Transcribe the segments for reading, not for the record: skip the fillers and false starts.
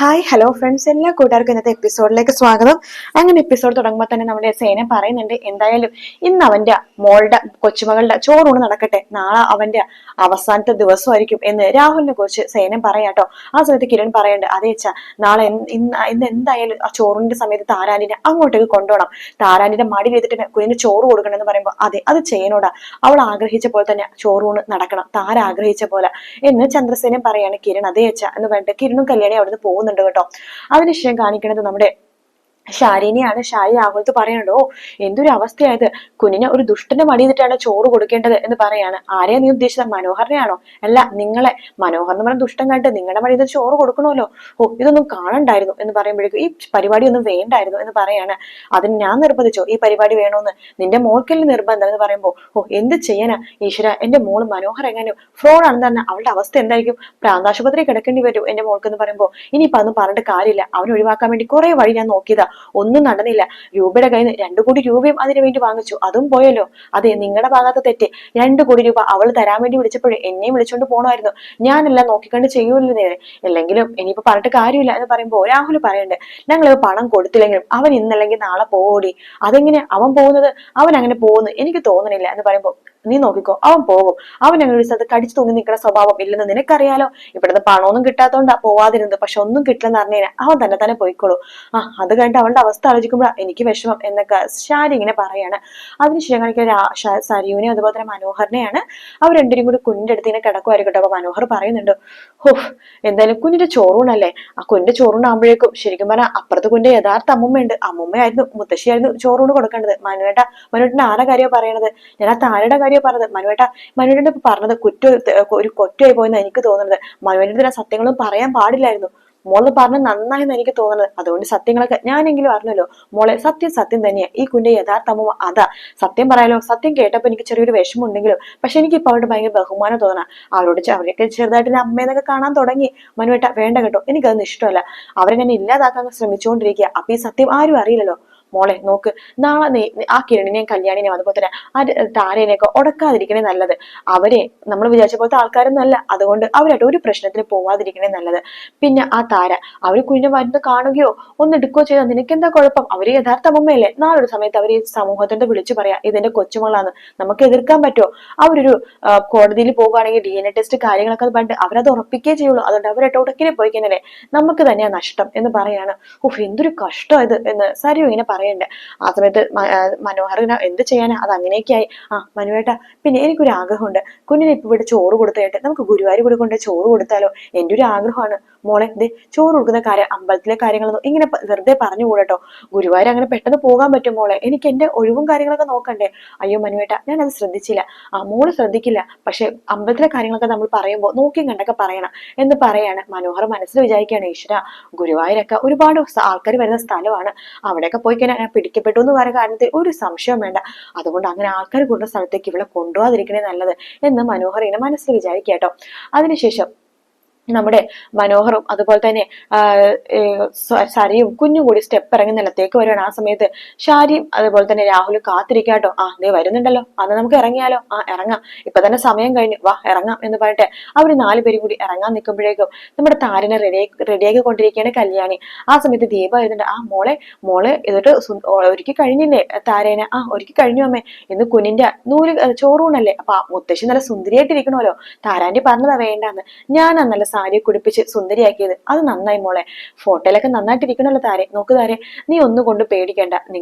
Hi hello friends, എല്ലാ കൂട്ടുകാർക്കും ഇന്നത്തെ എപ്പിസോഡിലേക്ക് സ്വാഗതം. അങ്ങനെ എപ്പിസോഡ് തുടങ്ങുമ്പോൾ തന്നെ നമ്മുടെ സേന പറയുന്നുണ്ട്, എന്തായാലും ഇന്ന് അവന്റെ മോളുടെ കൊച്ചുമകളുടെ ചോറൂണ് നടക്കട്ടെ, നാളെ അവന്റെ അവസാനത്തെ ദിവസമായിരിക്കും എന്ന് രാഹുലിനെ കുറിച്ച് സേന പറയാട്ടോ. ആ സമയത്ത് കിരൺ പറയുന്നുണ്ട്, അതേ അച്ഛാ, നാളെ ഇന്ന് എന്തായാലും ആ ചോറിന്റെ സമയത്ത് താരാനിനെ അങ്ങോട്ടേക്ക് കൊണ്ടുപോകണം, താരാനിന്റെ മടി ചെയ്തിട്ട് കുഞ്ഞിന് ചോറ് കൊടുക്കണം എന്ന് പറയുമ്പോൾ അതെ, അത് ചെയ്യണോടാ, അവൾ ആഗ്രഹിച്ച പോലെ തന്നെ ചോറൂണ് നടക്കണം, താര ആഗ്രഹിച്ച പോലെ എന്ന് ചന്ദ്രസേനൻ പറയാണ്. കിരൺ അതേ അച്ഛാ എന്ന് പറഞ്ഞിട്ട് കിരണും കല്യാണി അവിടുന്ന് പോകുന്നുണ്ട് കേട്ടോ. അതിനുശേഷം കാണിക്കുന്നത് നമ്മുടെ ശാലിനിയാണ്. ശാലി രാഹുലത്ത് പറയണോ, എന്തൊരു അവസ്ഥയായത്, കുഞ്ഞിനെ ഒരു ദുഷ്ടന്റെ മടിയിട്ടാണ് ചോറ് കൊടുക്കേണ്ടത് എന്ന് പറയാണ്. ആരെയാ നീ ഉദ്ദേശിച്ചത്, മനോഹരനെയാണോ? അല്ല, നിങ്ങളെ. മനോഹർ എന്ന് പറഞ്ഞ ദുഷ്ടൻ കണ്ടിട്ട് നിങ്ങളുടെ മടിയിൽ ചോറ് കൊടുക്കണമല്ലോ. ഓ, ഇതൊന്നും കാണണ്ടായിരുന്നു എന്ന് പറയുമ്പോഴേക്കും ഈ പരിപാടി ഒന്നും വേണ്ടായിരുന്നു എന്ന് പറയാണ്. അതിന് ഞാൻ നിർബന്ധിച്ചോ ഈ പരിപാടി വേണോന്ന്? നിന്റെ മോൾക്കല്ലേ നിർബന്ധം എന്ന് പറയുമ്പോ, ഓ, എന്ത് ചെയ്യാനാ ഈശ്വര, എന്റെ മോള് മനോഹർ എങ്ങനെയോ ഫ്രോഡ് ആണെന്ന് തന്നെ അവളുടെ അവസ്ഥ എന്തായിരിക്കും, പ്രാന്താശുപത്രി കിടക്കേണ്ടി വരും എന്റെ മോൾക്ക് എന്ന് പറയുമ്പോ, ഇനിയിപ്പോ അതൊന്നും പറഞ്ഞിട്ട് കാര്യമില്ല, അവനെ ഒഴിവാക്കാൻ വേണ്ടി കുറെ വഴി ഞാൻ നോക്കിയതാ, ഒന്നും നടന്നില്ല. രൂപയുടെ കയ്യിൽ നിന്ന് 2 കോടി രൂപയും അതിനു വേണ്ടി വാങ്ങിച്ചു, അതും പോയല്ലോ. അതെ, നിങ്ങളുടെ ഭാഗത്ത് തെറ്റ്. 2 കോടി രൂപ അവൾ തരാൻ വേണ്ടി വിളിച്ചപ്പോഴേ എന്നെയും വിളിച്ചോണ്ട് പോകണമായിരുന്നു, ഞാനെല്ലാം നോക്കിക്കണ്ട് ചെയ്യൂല്ലോ നേരെ. അല്ലെങ്കിലും ഇനിയിപ്പോ പറഞ്ഞിട്ട് കാര്യമില്ല എന്ന് പറയുമ്പോ രാഹുൽ പറയണ്ട്, ഞങ്ങൾ പണം കൊടുത്തില്ലെങ്കിലും അവൻ ഇന്നല്ലെങ്കിൽ നാളെ പോടി. അതെങ്ങനെ അവൻ പോകുന്നത്? അവൻ അങ്ങനെ പോകുന്നു എനിക്ക് തോന്നണില്ല എന്ന് പറയുമ്പോ, നീ നോക്കിക്കോ, അവൻ പോകും. അവൻ അങ്ങനെ ഒരു സ്ഥലത്ത് കടിച്ചു തൂങ്ങി നിൽക്കുന്ന സ്വഭാവം ഇല്ലെന്ന് നിനക്കറിയാലോ. ഇവിടുന്ന് പണമൊന്നും കിട്ടാത്തോണ്ടാ പോവാതിരുന്നത്, പക്ഷെ ഒന്നും കിട്ടില്ലെന്ന് പറഞ്ഞു കഴിഞ്ഞാൽ അവൻ തന്നെ പോയിക്കോളൂ. അത് കഴിഞ്ഞിട്ട് അവളുടെ അവസ്ഥ ആലോചിക്കുമ്പോഴാണ് എനിക്ക് വിഷമം എന്നൊക്കെ ശാരി ഇങ്ങനെ പറയാണ്. അതിനുശേഷം കാണിക്കുന്ന സരിയുനെ അതുപോലെ തന്നെ മനോഹരനെയാണ്. അവർ രണ്ടുപേരും കൂടി കുഞ്ഞിന്റെ അടുത്ത് ഇങ്ങനെ കിടക്കുമായിരിക്കട്ടോ. അപ്പൊ മനോഹർ പറയുന്നുണ്ട്, ഹോ, എന്തായാലും കുഞ്ഞിന്റെ ചോറൂണല്ലേ, ആ കുഞ്ഞിന്റെ ചോറൂണാകുമ്പോഴേക്കും ശരിക്കും പറഞ്ഞാൽ അപ്പുറത്ത് കുഞ്ഞിന്റെ യഥാർത്ഥ അമ്മുമ്മയുണ്ട്, അമ്മുമ്മയായിരുന്നു, മുത്തശ്ശിയായിരുന്നു ചോറൂണ് കൊടുക്കേണ്ടത്. മനുവേട്ടന്റെ ആരുടെ കാര്യമാണ് പറയണത്? ഞാൻ ആ താരയുടെ കാര്യമാണ് പറഞ്ഞത്. മനുവേട്ടന്റെ ഇപ്പൊ പറഞ്ഞത് ഒരു കുറ്റമായി പോയെന്ന് എനിക്ക് തോന്നുന്നത്. മനുവേട്ടന്റെ സത്യങ്ങളും പറയാൻ പാടില്ലായിരുന്നു. മോള് പറഞ്ഞ നന്നായെന്ന് എനിക്ക് തോന്നുന്നത്. അതുകൊണ്ട് സത്യങ്ങളൊക്കെ ഞാനെങ്കിലും അറിഞ്ഞല്ലോ. മോളെ, സത്യം തന്നെയാ, ഈ കുഞ്ഞിന്റെ യഥാർത്ഥ അമ്മ അതാ. സത്യം പറയാലോ, സത്യം കേട്ടപ്പോ എനിക്ക് ചെറിയൊരു വിഷമം ഉണ്ടെങ്കിലും പക്ഷെ എനിക്ക് ഇപ്പൊ അവരുടെ ഭയങ്കര ബഹുമാനം തോന്നാ. അവരൊക്കെ ചെറുതായിട്ട് അമ്മയെന്നൊക്കെ കാണാൻ തുടങ്ങി. മനുവേട്ട വേണ്ട കേട്ടോ, എനിക്കതൊന്നും ഇഷ്ടമല്ല. അവരെ ഞാൻ ഇല്ലാതാക്കാൻ ശ്രമിച്ചുകൊണ്ടിരിക്കുക. അപ്പൊ ഈ സത്യം ആരും അറിയില്ലല്ലോ. മോളെ നോക്ക്, നാളെ ആ കിരണിനെയും കല്യാണിനെയും അതുപോലെ തന്നെ ആ താരേനെയൊക്കെ ഉടക്കാതിരിക്കണേ നല്ലത്. അവരെ നമ്മൾ വിചാരിച്ച പോലത്തെ ആൾക്കാരൊന്നും അല്ല, അതുകൊണ്ട് അവരായിട്ട് ഒരു പ്രശ്നത്തിന് പോവാതിരിക്കണേ നല്ലത്. പിന്നെ ആ താര, അവര് കുഞ്ഞിനെ വരുന്ന കാണുകയോ ഒന്ന് എടുക്കുകയോ ചെയ്താൽ നിനക്ക് എന്താ കുഴപ്പം? അവര് യഥാർത്ഥ അമ്മയല്ലേ. നാളൊരു സമയത്ത് അവര് ഈ സമൂഹത്തിന്റെ വിളിച്ചു പറയാ, ഇതെന്റെ കൊച്ചുമകളാണ്, നമുക്ക് എതിർക്കാൻ പറ്റുമോ? അവരൊരു കോടതിയിൽ പോകുകയാണെങ്കിൽ DNA ടെസ്റ്റ് കാര്യങ്ങളൊക്കെ പറഞ്ഞിട്ട് അവരത് ഉറപ്പിക്കുകയേ ചെയ്യുള്ളൂ. അതുകൊണ്ട് അവരായിട്ട് ഉടക്കിനെ പോയി കഴിഞ്ഞാലേ നമുക്ക് തന്നെയാ നഷ്ടം എന്ന് പറയാണ്. ഓഹ്, എന്തൊരു കഷ്ടം ഇത് എന്ന് സരിയു ഇങ്ങനെ പറയണ്ടേ. ആ സമയത്ത് മനോഹരന് എന്ത് ചെയ്യാനാ, അത് അങ്ങനെയൊക്കെയായി. മനുവേട്ട, പിന്നെ എനിക്കൊരു ആഗ്രഹമുണ്ട്, കുഞ്ഞിനെ ഇപ്പൊ ഇവിടെ ചോറ് കൊടുത്തായിട്ട് നമുക്ക് ഗുരുവായൂർ കൂടി കൊണ്ട് ചോറ് കൊടുത്താലോ? എന്റെ ഒരു ആഗ്രഹമാണ്. മോളെ, ദേ ചോറ് കൊടുക്കുന്ന കാര്യം, അമ്പലത്തിലെ കാര്യങ്ങളൊന്നും ഇങ്ങനെ വെറുതെ പറഞ്ഞു കൂടട്ടോ. ഗുരുവായൂർ അങ്ങനെ പെട്ടെന്ന് പോകാൻ പറ്റും മോളെ, എനിക്ക് എന്റെ ഒഴിവും കാര്യങ്ങളൊക്കെ നോക്കണ്ടേ? അയ്യോ മനുവേട്ട, ഞാൻ അത് ശ്രദ്ധിച്ചില്ല. മോള് ശ്രദ്ധിക്കില്ല, പക്ഷെ അമ്പലത്തിലെ കാര്യങ്ങളൊക്കെ നമ്മൾ പറയുമ്പോൾ നോക്കിയും കണ്ടൊക്കെ പറയണം എന്ന് പറയാണ്. മനോഹർ മനസ്സിൽ വിചാരിക്കുകയാണ്, ഈശ്വര, ഗുരുവായൂരൊക്കെ ഒരുപാട് ആൾക്കാർ വരുന്ന സ്ഥലമാണ്, അവിടെയൊക്കെ പോയി കഴിഞ്ഞാൽ പിടിക്കപ്പെട്ടു എന്ന് പറയുന്ന കാര്യത്തിൽ ഒരു സംശയം വേണ്ട. അതുകൊണ്ട് അങ്ങനെ ആൾക്കാർ കൂടുന്ന സ്ഥലത്തേക്ക് ഇവിടെ കൊണ്ടുപോകാതിരിക്കണേ നല്ലത് എന്ന് മനോഹർ ഇങ്ങനെ മനസ്സിൽ വിചാരിക്കാട്ടോ. അതിനുശേഷം നമ്മുടെ മനോഹറും അതുപോലെ തന്നെ സരിയും കുഞ്ഞും കൂടി സ്റ്റെപ്പ് ഇറങ്ങി നിലത്തേക്ക് വരുവാണ്. ആ സമയത്ത് ഷാരിയും അതുപോലെ തന്നെ രാഹുലും കാത്തിരിക്കാട്ടോ. നീ വരുന്നുണ്ടല്ലോ, അന്ന് നമുക്ക് ഇറങ്ങിയാലോ? ഇറങ്ങാം, ഇപ്പൊ തന്നെ സമയം കഴിഞ്ഞു, വാ ഇറങ്ങാം എന്ന് പറഞ്ഞിട്ട് അവര് 4 പേരും കൂടി ഇറങ്ങാൻ നിൽക്കുമ്പോഴേക്കും നമ്മുടെ താരനെ റെഡിയാക്കി കൊണ്ടിരിക്കുകയാണ് കല്യാണി. ആ സമയത്ത് ദീപ വരുന്നുണ്ട്. മോളെ എന്നിട്ട് ഒരുക്കി കഴിഞ്ഞില്ലേ താരേനെ? ഒരുക്കി കഴിഞ്ഞു അമ്മേ, ഇന്ന് കുഞ്ഞിന്റെ നൂല് ചോറൂണല്ലേ, അപ്പൊ മുത്തശ്ശി നല്ല സുന്ദരിയായിട്ടിരിക്കണമല്ലോ. താരാന്റി പറഞ്ഞതാ വേണ്ടാന്ന്, ഞാനാ നല്ല സാരി കുടിപ്പിച്ച് സുന്ദരിയാക്കിയത്, അത് നന്നായി മോളെ. ഫോട്ടോയിലൊക്കെ നന്നായിട്ടിരിക്കണല്ലോ താരെ. നോക്ക് താരെ, നീ ഒന്നും കൊണ്ട് പേടിക്കണ്ട,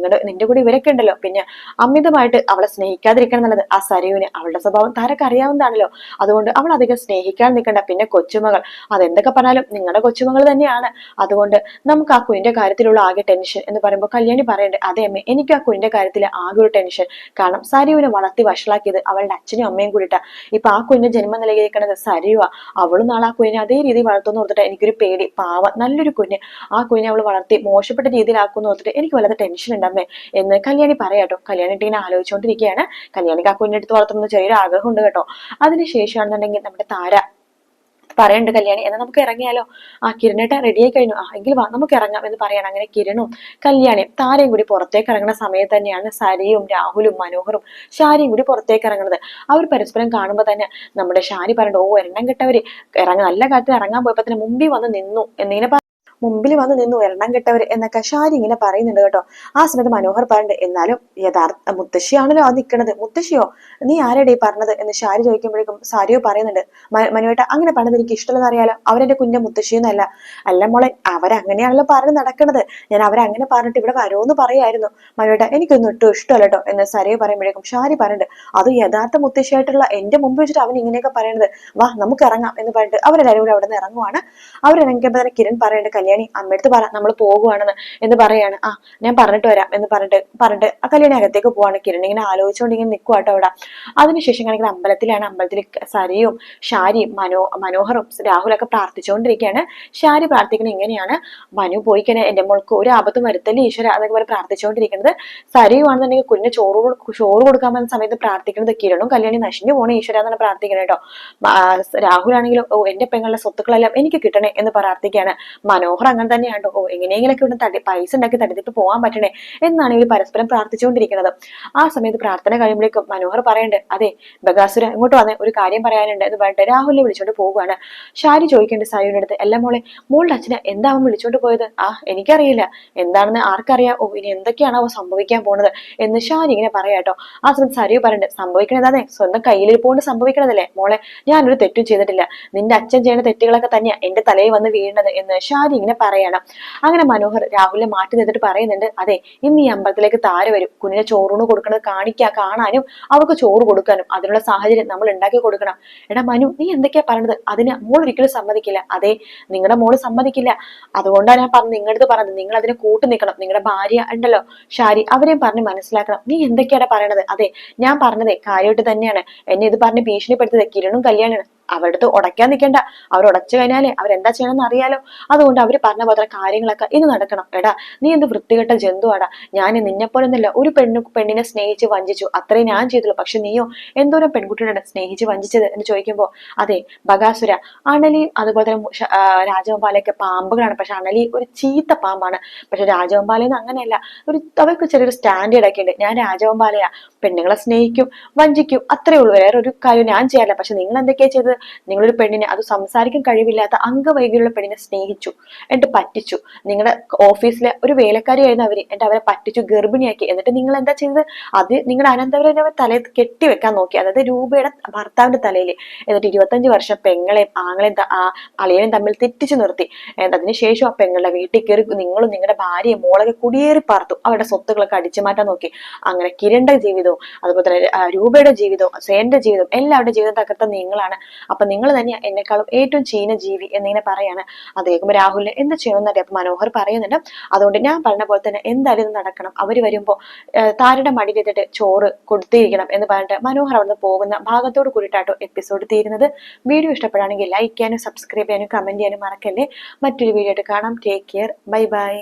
നിന്റെ കൂടെ ഇവരൊക്കെ ഉണ്ടല്ലോ. പിന്നെ അമിതമായിട്ട് അവളെ സ്നേഹിക്കാതിരിക്കണം നല്ലത്. ആ സരയുവിന് അവളുടെ സ്വഭാവം താരക്ക് അറിയാവുന്നതാണല്ലോ, അതുകൊണ്ട് അവൾ അധികം സ്നേഹിക്കാൻ നിൽക്കണ്ട. പിന്നെ കൊച്ചുമകൾ, അതെന്തൊക്കെ പറഞ്ഞാലും നിങ്ങളുടെ കൊച്ചുമകൾ തന്നെയാണ്. അതുകൊണ്ട് നമുക്ക് ആ കുഞ്ഞിന്റെ കാര്യത്തിലുള്ള ആകെ ടെൻഷൻ എന്ന് പറയുമ്പോൾ കല്യാണി പറയണ്ടേ, അതെ അമ്മേ, എനിക്ക് ആ കുഞ്ഞിന്റെ കാര്യത്തിൽ ആകെ ഒരു ടെൻഷൻ. കാരണം സരയുവിനെ വളർത്തി വഷളാക്കിയത് അവളുടെ അച്ഛനും അമ്മയും കൂടിയിട്ടാ. ഇപ്പൊ ആ കുഞ്ഞിന്റെ ജന്മം നൽകിയിരിക്കുന്നത് സരയുവാ. അവളും നാളെ ആ കുഞ്ഞിനെ അതേ രീതിയിൽ വളർത്തുന്ന ഓർത്തിട്ട് എനിക്കൊരു പേടി. പാവം, നല്ലൊരു കുഞ്ഞ്, ആ കുഞ്ഞിനെ അവൾ വളർത്തി മോശപ്പെട്ട രീതിയിലാക്കുന്ന ഓർത്തിട്ട് എനിക്ക് വല്ലാതെ ടെൻഷൻ ഉണ്ടമ്മേ എന്ന് കല്യാണി പറയാട്ടോ. കല്യാണി ഇങ്ങനെ ആലോചിച്ചുകൊണ്ടിരിക്കുകയാണ്. കല്യാണിക്ക് ആ കുഞ്ഞെടുത്ത് വളർത്തുന്ന ചെറിയൊരു ആഗ്രഹമുണ്ട് കേട്ടോ. അതിനുശേഷമാണെന്നുണ്ടെങ്കിൽ നമ്മുടെ താര പറയണ്ട്, കല്യാണി എന്നാ നമുക്ക് ഇറങ്ങിയാലോ? കിരണേട്ട റെഡിയായി കഴിഞ്ഞു, എങ്കിൽ വാ നമുക്ക് ഇറങ്ങാം എന്ന് പറയണം. അങ്ങനെ കിരണും കല്യാണിയും താരയും കൂടി പുറത്തേക്ക് ഇറങ്ങുന്ന സമയത്ത് തന്നെയാണ് സരിയും രാഹുലും മനോഹറും ഷാരിയും കൂടി പുറത്തേക്ക് ഇറങ്ങുന്നത്. അവർ പരസ്പരം കാണുമ്പോൾ തന്നെ നമ്മുടെ ഷാരി പറയണ്ട, എണ്ണം കെട്ടവര് നല്ല കാര്യത്തിൽ ഇറങ്ങാൻ പോയപ്പോ തന്നെ മുമ്പിൽ വന്ന് നിന്നു എന്നിങ്ങനെ മുമ്പിൽ വന്ന് നിന്ന് എണ്ണം കെട്ടവർ എന്നൊക്കെ ഷാരി ഇങ്ങനെ പറയുന്നുണ്ട് കേട്ടോ. ആ സമയത്ത് മനോഹർ പറയുന്നുണ്ട്, എന്നാലും യഥാർത്ഥ മുത്തശ്ശിയാണല്ലോ ആ നിൽക്കണത്. മുത്തശ്ശിയോ? നീ ആരെടേ പറഞ്ഞത് എന്ന് ഷാരി ചോദിക്കുമ്പോഴേക്കും സാരിയോ പറയുന്നുണ്ട്, മനുവേട്ട അങ്ങനെ പറഞ്ഞത് എനിക്ക് ഇഷ്ടമല്ലെന്ന് അറിയാലോ, അവരെന്റെ കുഞ്ഞ മുത്തശ്ശിയൊന്നല്ല. അല്ല മോളെ, അവരങ്ങനെയാണല്ലോ പറഞ്ഞ് നടക്കുന്നത്. ഞാൻ അവരങ്ങനെ പറഞ്ഞിട്ട് ഇവിടെ വരുമെന്ന് പറയായിരുന്നു. മനുവേട്ട എനിക്കൊന്നും ഒട്ടും ഇഷ്ടമല്ല കേട്ടോ എന്ന് സരിയോ പറയുമ്പോഴേക്കും ഷാരി പറയുന്നുണ്ട്, അത് യഥാർത്ഥ മുത്തശ്ശിയായിട്ടുള്ള എന്റെ മുമ്പ് വെച്ചിട്ട് അവൻ ഇങ്ങനെയൊക്കെ പറയണത്. വാ നമുക്ക് ഇറങ്ങാം എന്ന് പറഞ്ഞിട്ട് അവരെല്ലാവരും കൂടെ അവിടെ നിന്ന് ഇറങ്ങുവാണ്. അവരിറങ്ങിയപ്പോൾ തന്നെ കിരൺ പറയുന്നുണ്ട്, കല്യാണി അമ്മയടുത്ത് പറ നമ്മൾ പോകുവാണെന്ന് എന്ന് പറയാണ്. ആ ഞാൻ പറഞ്ഞിട്ട് വരാം എന്ന് പറഞ്ഞിട്ട് ആ കല്യാണി അകത്തേക്ക് പോവാണ്. കിരൺ ഇങ്ങനെ ആലോചിച്ചുകൊണ്ട് ഇങ്ങനെ നിൽക്കുവാട്ടോ അവിടെ. അതിനുശേഷം കാണിക്കുന്ന അമ്പലത്തിൽ സരിയും ഷാരിയും മനോഹറും രാഹുലൊക്കെ പ്രാർത്ഥിച്ചുകൊണ്ടിരിക്കുകയാണ്. ഷാരി പ്രാർത്ഥിക്കുന്നത് ഇങ്ങനെയാണ്, മനു പോയി കഴിഞ്ഞാൽ എന്റെ മോൾക്ക് ഒരു ആപത്തും വരുത്തല്ലേ ഈശ്വര എന്നൊക്കെ പറഞ്ഞ് പ്രാർത്ഥിച്ചുകൊണ്ടിരിക്കുന്നത്. സരിയുവാണെന്നുണ്ടെങ്കിൽ കുഞ്ഞിന് ചോറ് കൊടുക്കാൻ പോകുന്ന സമയത്ത് പ്രാർത്ഥിക്കുന്നത് കിരണും കല്യാണി നശിഞ്ഞു പോണേ ഈശ്വര എന്നാണ് പ്രാർത്ഥിക്കുന്നത് കേട്ടോ. രാഹുലാണെങ്കിലും ഓ എന്റെ പെങ്ങളുടെ സ്വത്തുക്കളെല്ലാം എനിക്ക് കിട്ടണേ എന്ന് പ്രാർത്ഥിക്കുകയാണ്. മനോഹർ അങ്ങനെ തന്നെയാണ് കേട്ടോ. ഓ എങ്ങനെയെങ്കിലൊക്കെ ഇവിടെ പൈസ ഉണ്ടാക്കി തട്ടിട്ട് പോകാൻ പറ്റണേ എന്നാണ് ഇവർ പരസ്പരം പ്രാർത്ഥിച്ചുകൊണ്ടിരിക്കുന്നത്. ആ സമയത്ത് പ്രാർത്ഥന കഴിയുമ്പോഴേക്കും മനോഹർ പറയണ്ട്, അതെ ബഗാസുര ഇങ്ങോട്ട് വന്നേ, ഒരു കാര്യം പറയാനുണ്ട് എന്ന് പറഞ്ഞിട്ട് രാഹുലിനെ വിളിച്ചോണ്ട് പോവുകയാണ്. ഷാരി ചോദിക്കേണ്ട സാരിയുടെ അടുത്ത്, എല്ലാ മോളുടെ അച്ഛനെ എന്താ അവൻ വിളിച്ചോണ്ട് പോയത്? എനിക്കറിയില്ല, എന്താണെന്ന് ആർക്കറിയാം. ഓ ഇനി എന്തൊക്കെയാണ് അവ സംഭവിക്കാൻ പോണത് എന്ന് ഷാരി ഇങ്ങനെ പറയാട്ടോ. ആ സമയത്ത് സരിയു പറഞ്ഞിട്ട്, സംഭവിക്കണത് അതെ സ്വന്തം കയ്യിലിരിപ്പോണ്ട് സംഭവിക്കണതല്ലേ മോളെ, ഞാനൊരു തെറ്റും ചെയ്തിട്ടില്ല, നിന്റെ അച്ഛൻ ചെയ്യുന്ന തെറ്റുകളൊക്കെ തന്നെയാ എന്റെ തലയിൽ വന്ന് വീഴുന്നത് എന്ന് ഷാരി ഇങ്ങനെ പറയണം. അങ്ങനെ മനോഹർ രാഹുലിനെ മാറ്റി നിർത്തിട്ട് പറയുന്നുണ്ട്, അതെ ഇന്ന് ഈ അമ്പലത്തിലേക്ക് താര വരും, കുഞ്ഞിനെ ചോറൂണ് കൊടുക്കുന്നത് കാണാനും അവർക്ക് ചോറ് കൊടുക്കാനും അതിനുള്ള സാഹചര്യം നമ്മൾ ഉണ്ടാക്കി കൊടുക്കണം. എടാ മനു, നീ എന്തൊക്കെയാ പറഞ്ഞത്? അതിന് മോൾ ഒരിക്കലും സമ്മതിക്കില്ല. അതെ നിങ്ങളുടെ മോള് സമ്മതിക്കില്ല, അതുകൊണ്ടാണ് ഞാൻ നിങ്ങളുടെ പറഞ്ഞത്, നിങ്ങൾ അതിനെ കൂട്ടു നിൽക്കണം. നിങ്ങളുടെ ഭാര്യ ഉണ്ടല്ലോ ഷാരി, അവരെയും പറഞ്ഞ് മനസ്സിലാക്കണം. നീ എന്തൊക്കെയാണ് പറയണത്? അതെ ഞാൻ പറഞ്ഞതേ കാര്യമായിട്ട് തന്നെയാണ്. എന്നെ ഇത് പറഞ്ഞ് ഭീഷണിപ്പെടുത്തത് കിരണും കല്യാണാണ്. അവരുടെ അടുത്ത് ഉടയ്ക്കാൻ നിൽക്കണ്ട, അവർ ഉടച്ചു കഴിഞ്ഞാലേ അവരെന്താ ചെയ്യണമെന്ന് അറിയാലോ. അതുകൊണ്ട് അവര് പറഞ്ഞ പോലെ കാര്യങ്ങളൊക്കെ ഇന്ന് നടക്കണം. എടാ നീ എന്ത് വൃത്തികെട്ട ജന്തുവാടാ, ഞാൻ നിന്നെപ്പോലൊന്നല്ല ഒരു പെണ്ണിനെ സ്നേഹിച്ച് വഞ്ചിച്ചു, അത്രേ ഞാൻ ചെയ്തുള്ളൂ. പക്ഷെ നീയോ എന്തോരം പെൺകുട്ടികളാണ് സ്നേഹിച്ച് വഞ്ചിച്ചത് എന്ന് ചോദിക്കുമ്പോ, അതെ ബഗാസുര, അണലിയും അതുപോലെ തന്നെ രാജഗോപാലയൊക്കെ പാമ്പുകളാണ്. പക്ഷെ അണലി ഒരു ചീത്ത പാമ്പാണ്. പക്ഷെ രാജഗോപാലെന്ന് അങ്ങനെയല്ല, അവർക്ക് ചെറിയൊരു സ്റ്റാൻഡേർഡ് ഒക്കെ ഉണ്ട്. ഞാൻ രാജഗോപാലയാ, പെണ്ണുങ്ങളെ സ്നേഹിക്കും വഞ്ചിക്കും അത്രേ ഉള്ളൂ, വേറൊരു കാര്യം ഞാൻ ചെയ്യാറില്ല. പക്ഷെ നിങ്ങൾ എന്തൊക്കെയാ ചെയ്തത്? നിങ്ങളൊരു പെണ്ണിനെ, അത് സംസാരിക്കാൻ കഴിവില്ലാത്ത അംഗവൈകല്യമുള്ള പെണ്ണിനെ സ്നേഹിച്ചു, എന്നിട്ട് പറ്റിച്ചു. നിങ്ങളുടെ ഓഫീസിലെ ഒരു വേലക്കാരിയായിരുന്നു അവര്, എന്നിട്ട് അവരെ പറ്റിച്ചു, ഗർഭിണിയാക്കി. എന്നിട്ട് നിങ്ങൾ എന്താ ചെയ്തത്? അത് നിങ്ങളുടെ അനന്തവരെ തലയിൽ കെട്ടിവെക്കാൻ നോക്കി, അതായത് രൂപയുടെ ഭർത്താവിന്റെ തലയിൽ. എന്നിട്ട് 25 വർഷം പെങ്ങളെയും ആങ്ങളെയും അളിയനെയും തമ്മിൽ തെറ്റിച്ചു നിർത്തി. അതിനുശേഷം ആ പെങ്ങളുടെ വീട്ടിൽ കയറി നിങ്ങളും നിങ്ങളുടെ ഭാര്യയും മോളൊക്കെ കുടിയേറി പാർത്തു, അവരുടെ സ്വത്തുക്കളൊക്കെ അടിച്ചു മാറ്റാൻ നോക്കി. അങ്ങനെ കിരണിന്റെ ജീവിതവും അതുപോലെ തന്നെ രൂപയുടെ ജീവിതവും സേന്റെ ജീവിതവും എല്ലാവരുടെ ജീവിതം തകർത്ത നിങ്ങളാണ്. അപ്പൊ നിങ്ങൾ തന്നെയാ എന്നെക്കാളും ഏറ്റവും ചീന ജീവി എന്നിങ്ങനെ പറയാണ്. അത് കേൾക്കുമ്പോൾ രാഹുലിന് എന്ത് ചെയ്യണമെന്നറിയാം. അപ്പൊ മനോഹർ പറയുന്നുണ്ട്, അതുകൊണ്ട് ഞാൻ പറഞ്ഞ പോലെ തന്നെ എന്തായാലും ഇത് നടക്കണം. അവര് വരുമ്പോ താരയുടെ മടിയിലെത്തിട്ട് ചോറ് കൊടുത്തിരിക്കണം എന്ന് പറഞ്ഞിട്ട് മനോഹർ അവിടുന്ന് പോകുന്ന ഭാഗത്തോട് കൂടിയിട്ടാട്ടോ എപ്പിസോഡ് തീരുന്നത്. വീഡിയോ ഇഷ്ടപ്പെടുകയാണെങ്കിൽ ലൈക്ക് ചെയ്യാനും സബ്സ്ക്രൈബ് ചെയ്യാനും കമന്റ് ചെയ്യാനും മറക്കല്ലേ. മറ്റൊരു വീഡിയോ ആയിട്ട് കാണാം. Take care, bye bye.